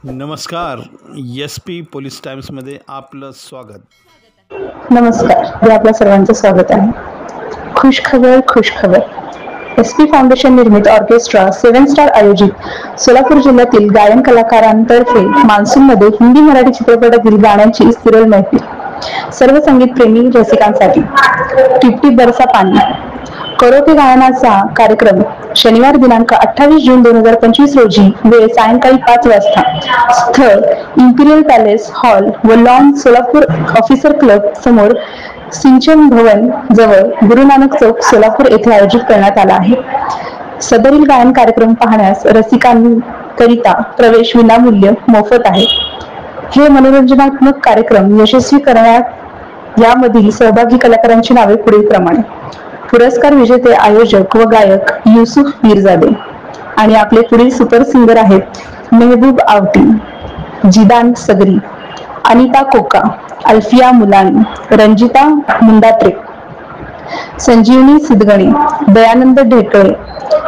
नमस्कार. SP police टाइम्समध्ये आपलं स्वागत. नमस्कार. आपल्या सर्वांचं स्वागत आहे. खुश खबर. SP फाउंडेशन निर्मित ऑर्केस्ट्रा 7 स्टार आयोजित सोलापूर जिल्ह्यातील गायन कलाकारांतर्फे मान्सूनमध्ये हिंदी मराठी चित्रपटातील गाण्यांची सिरियल महफिल. सर्व संगीत प्रेमी रसिकांसाठी टिप बरसा पाणी करो के गायनाचा कार्यक्रम शनिवार दिनांक 28 जून 2025 रोजी वेळ सायंकाळी 5 वाजता. स्थळ इम्पिरियल पॅलेस हॉल व लॉन सोलापूर ऑफिसर क्लब समोर सिंचन भवन जवळ गुरु नानक चौक सोलापूर येथे आयोजित करण्यात आला आहे. सदरील गायन कार्यक्रम पाहण्यास रसिकांकरिता प्रवेश विनामूल्य मोफत आहे. हे मनोरंजनात्मक कार्यक्रम यशस्वी करण्यात यामधील सहभागी कलाकारांची नावे पुढीलप्रमाणे: पुरस्कार विजेते आयोजक व गायक युसुफ पीरजादे आणि आपले पुढील सुपर सिंगर आहेत मेहबूब आवटी, जिदान सगरी, अनिता कोका, अल्फिया मुलानी, रंजिता मुंडात्रे, संजीवनी सिद्धगणे, दयानंद ढेकळे,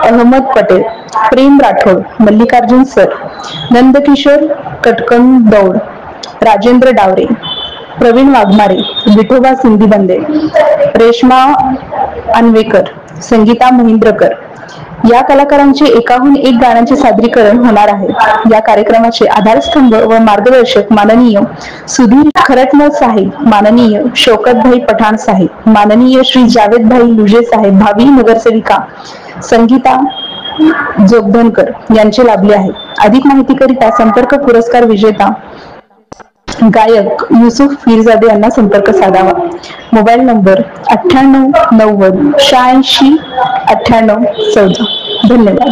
अहमद पटेल, प्रेम राठोड, मल्लिकार्जुन सर, नंदकिशोर कटकन दौड, राजेंद्र डावरे, प्रवीण वाघमारे, विठोबा सिंधी बंदे, रेश्मा अन्वेकर, संगीता महिंद्रकर या कलाकारांचे एकाहून एक गाण्यांचे सादरीकरण होणार आहे. या कार्यक्रमाचे आधारस्तंभ व मार्गदर्शक माननीय सुधीर खरटमल साहेब, माननीय शौकतभाई पठाण साहेब, माननीय श्री जावेदभाई लुजे साहेब, भावी नगरसेविका संगीता जोगधनकर यांचे लाभले आहे. अधिक माहितीकरिता संपर्क पुरस्कार विजेता गायक युसुफ पीरजादे यांना संपर्क साधावा. Mobile number 98 90 86 98 14. धन्यवाद.